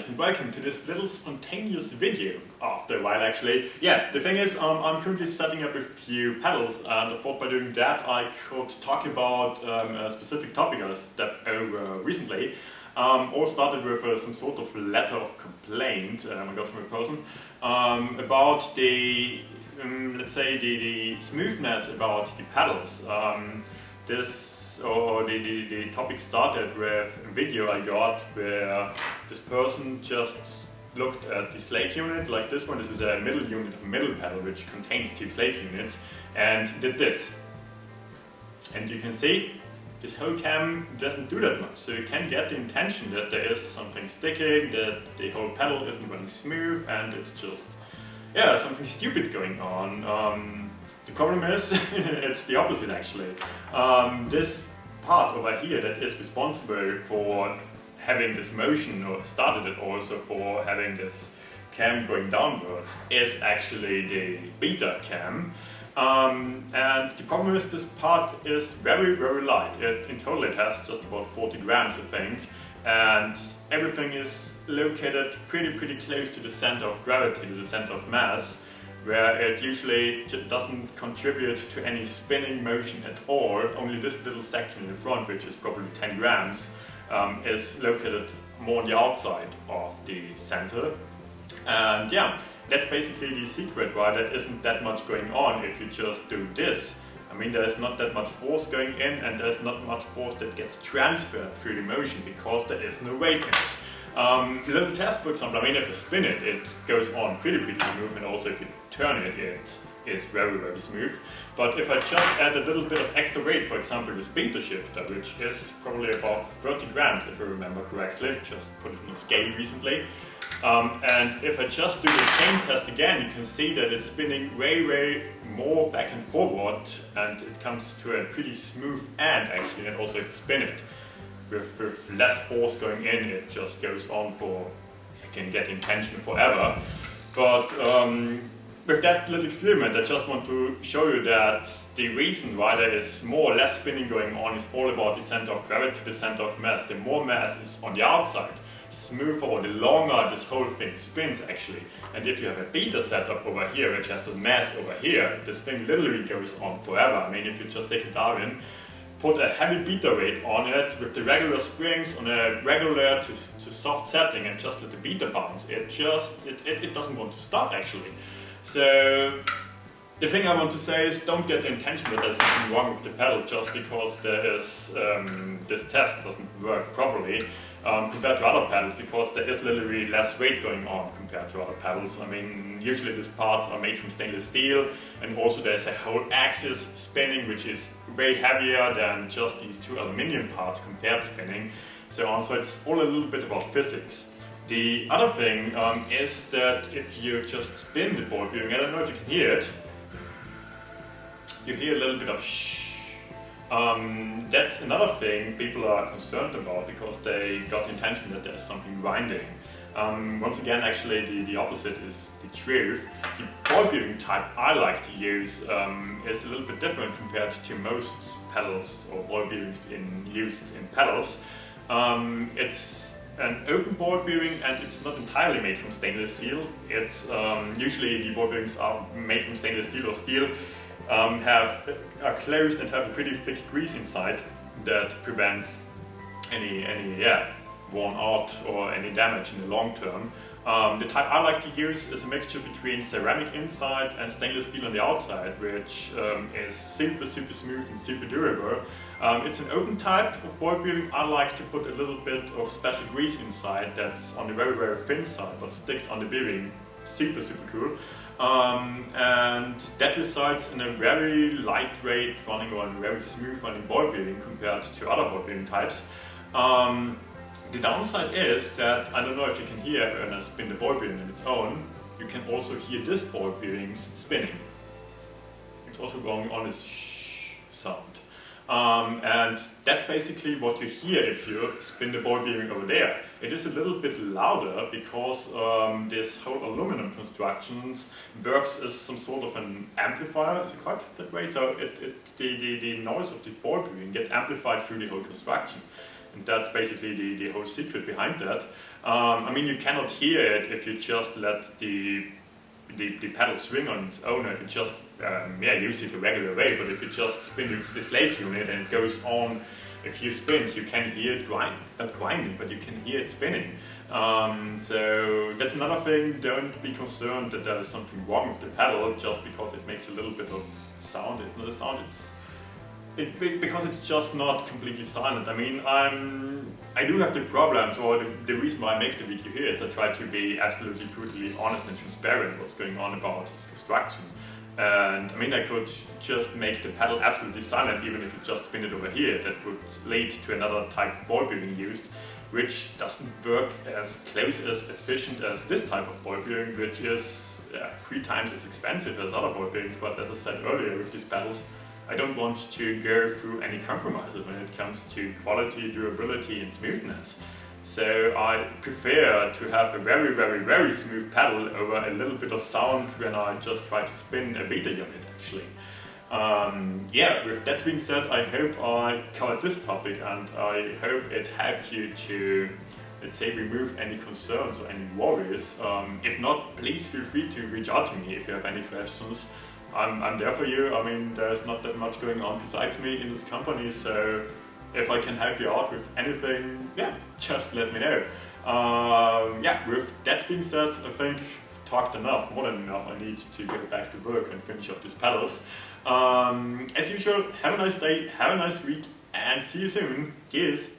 guys, and welcome to this little spontaneous video after a while actually. Yeah, the thing is, I'm currently setting up a few pedals, and I thought by doing that I could talk about a specific topic I stepped over recently. All started with some sort of letter of complaint I got from a person about the, let's say, the smoothness about the pedals. The topic started with a video I got where this person just looked at the slave unit, like this one. This is a middle unit of a middle pedal which contains two slave units, and did this. And you can see this whole cam doesn't do that much, so you can get the intention that there is something sticking, that the whole pedal isn't running smooth, and it's just, yeah, something stupid going on. The problem is, it's the opposite actually. This part over here that is responsible for having this motion, or started it also for having this cam going downwards, is actually the beta cam. And the problem is this part is very, very light. In total it has just about 40 grams I think, and everything is located pretty close to the center of gravity, to the center of mass, where it usually doesn't contribute to any spinning motion at all. Only this little section in the front, which is probably 10 grams, is located more on the outside of the center. And yeah, that's basically the secret why there isn't that much going on if you just do this. I mean, there's not that much force going in, and there's not much force that gets transferred through the motion because there is no weight in it. A little test, for example, I mean, if you spin it, it goes on pretty smooth, and also if you turn it, it is very smooth. But if I just add a little bit of extra weight, for example, this beta shifter, which is probably about 30 grams if I remember correctly, just put it on a scale recently, and if I just do the same test again, you can see that it's spinning way more back and forward, and it comes to a pretty smooth end actually, and also if you spin it with less force going in, it just goes on for, you can get in tension forever. But with that little experiment, I just want to show you that the reason why there is more or less spinning going on is all about the center of gravity, the center of mass. The more mass is on the outside, the smoother or the longer this whole thing spins actually. And if you have a beta setup over here, which has the mass over here, this thing literally goes on forever. I mean, if you just take a Darwin, put a heavy beta weight on it with the regular springs on a regular to soft setting, and just let the beta bounce, it doesn't want to stop actually. So the thing I want to say is, don't get the intention that there's something wrong with the pedal just because there is this test doesn't work properly compared to other pedals, because there is literally less weight going on compared to other pedals. I mean, usually these parts are made from stainless steel, and also there's a whole axis spinning which is way heavier than just these two aluminium parts compared spinning, so on. So it's all a little bit about physics. The other thing is that if you just spin the ball bearing, I don't know if you can hear it, you hear a little bit of shh. That's another thing people are concerned about, because they got the intention that there's something grinding. Once again, actually the opposite is the truth. The ball bearing type I like to use is a little bit different compared to most pedals or ball bearings used in pedals. It's an open ball bearing, and it's not entirely made from stainless steel. It's usually the ball bearings are made from stainless steel or steel, are closed and have a pretty thick grease inside that prevents any worn out or any damage in the long term. The type I like to use is a mixture between ceramic inside and stainless steel on the outside, which is super smooth and super durable. It's an open type of ball bearing. I like to put a little bit of special grease inside that's on the very thin side but sticks on the bearing. Super cool. And that results in a very lightweight running or a very smooth running ball bearing compared to other ball bearing types. The downside is that, I don't know if you can hear when I spin the ball bearing on its own, you can also hear this ball bearing spinning. It's also going on this shh sound. And that's basically what you hear if you spin the ball bearing over there. It is a little bit louder because this whole aluminum construction works as some sort of an amplifier, is it called that way? So the noise of the ball bearing gets amplified through the whole construction. And that's basically the whole secret behind that. I mean, you cannot hear it if you just let the pedal swing on its own, if you just use it a regular way, but if you just spin the slave unit and it goes on a few spins, you can hear it not grinding, but you can hear it spinning. So that's another thing. Don't be concerned that there is something wrong with the pedal just because it makes a little bit of sound. It's not a sound, because it's just not completely silent. I mean, I do have the problems, or the reason why I make the video here is I try to be absolutely brutally honest and transparent what's going on about its construction. And I mean, I could just make the pedal absolutely silent even if you just spin it over here. That would lead to another type of ball bearing used, which doesn't work as close as efficient as this type of ball bearing, which is 3 times as expensive as other ball bearings. But as I said earlier, with these pedals, I don't want to go through any compromises when it comes to quality, durability and smoothness. So I prefer to have a very, very, very smooth pedal over a little bit of sound when I just try to spin a beta unit actually. With that being said, I hope I covered this topic and I hope it helped you to, let's say, remove any concerns or any worries. If not, please feel free to reach out to me if you have any questions. I'm there for you. I mean, there's not that much going on besides me in this company, so if I can help you out with anything, just let me know. With that being said, I think I've talked enough, more than enough. I need to get back to work and finish up these pedals. As usual, have a nice day, have a nice week, and see you soon. Cheers!